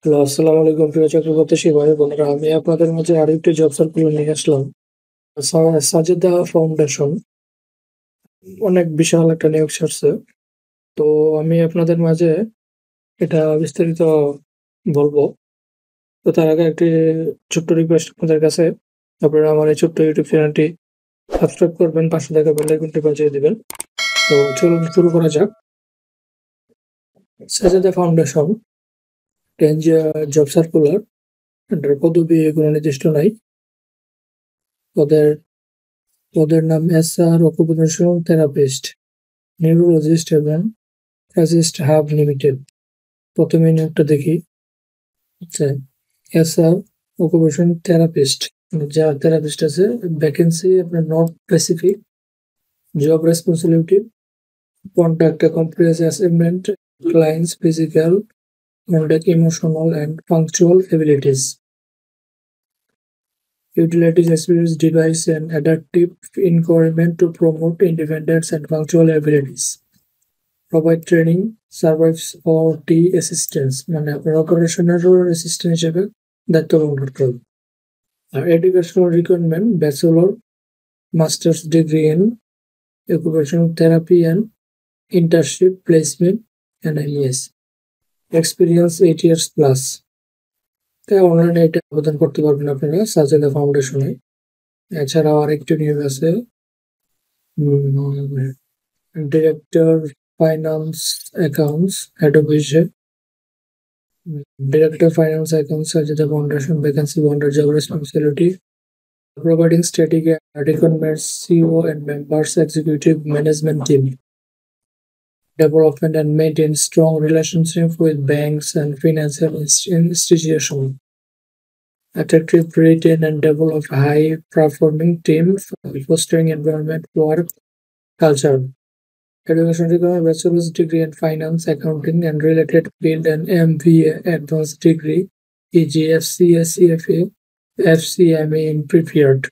Hello, আসসালামু আলাইকুম প্রিয় চাকরি ভাই বোনেরা। আমি আপনাদের মাঝে আরেকটি জব সার্কুলার নিয়ে আসলাম। সাজেদা ফাউন্ডেশন অনেক বিশাল একটা নিয়োগ ছাড়ছে। তো আমি আপনাদের মাঝে এটা বিস্তারিত বলবো। তো তার আগে একটি ছোট্ট রিকোয়েস্ট আপনাদের কাছে। আপনারা আমার এই ছোট্ট ইউটিউব চ্যানেলটি সাবস্ক্রাইব করবেন, পাশে থাকা বেল আইকনটি বাজিয়ে দিবেন। তো চলুন শুরু করা যাক। সাজেদা ফাউন্ডেশন জব সার্কুলার, এটার পদবি কোনো নির্দিষ্ট নাই। ওদের ওদের নাম এসআর অকুপেশনাল থেরাপিস্ট, নিউরোলজিস্ট এবং অ্যাসিস্ট হাব লিমিটেড। প্রথমে নিয়োগটা দেখি। আচ্ছা, এসআর অকুপেশন থেরাপিস্ট, যা থেরাপিস্ট আছে। ভ্যাকেন্সি আপনার not specific. Job responsibility: conduct a comprehensive assessment, clients' physical, mental, emotional, and functional abilities. Utilities experience device and adaptive environment to promote independence and functional abilities. Provide training, survives or T assistance, মানে আপনার অপারেশনের assistant হিসেবে দায়িত্ব পালন করতে হবে। আর educational requirement: bachelor, masters degree in occupational therapy and internship placement NMS, experience 8 years plus. তাই অনলাইনে এটা আবেদন করতে পারবেন আপনারা সাজেদা ফাউন্ডেশনে। এছাড়াও আরেকটি নিয়োগ আছে, ডিরেক্টর ফাইন্যান্স অ্যাকাউন্টস হেড অফিসে। Director Finance Accounts Sajida Foundation vacancy under job responsibility: providing static requirements, CEO and members, executive management team, development and maintain strong relationship with banks and financial institutions, attractive retain and develop high performing team, fostering environment work culture. Education requirement: bachelor's degree in finance, accounting and related field, and MBA, advanced degree, EG, FCA, CFA, FCMA in prepared.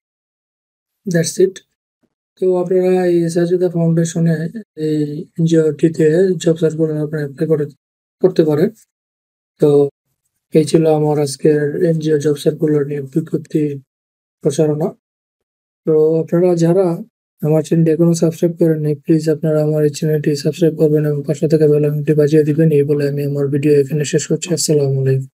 That's it. তো আপনারা এই সাজেদা ফাউন্ডেশনে এই এনজিওটিতে job circular আপনারা apply করতে পারেন। তো এই ছিল আমার আজকের এনজিও জব সার্কুলার নিয়ে বিজ্ঞপ্তি প্রচারণা। তো আপনারা যারা আমার চ্যানেলটি এখনো সাবস্ক্রাইব করেননি, প্লিজ আপনারা আমার এই চ্যানেলটি সাবস্ক্রাইব করবেন এবং পাশে থাকা বেল আইকনটি বাজিয়ে দিবেন। এই বলে আমি আমার ভিডিও এখানে শেষ করছি। আসসালামু আলাইকুম।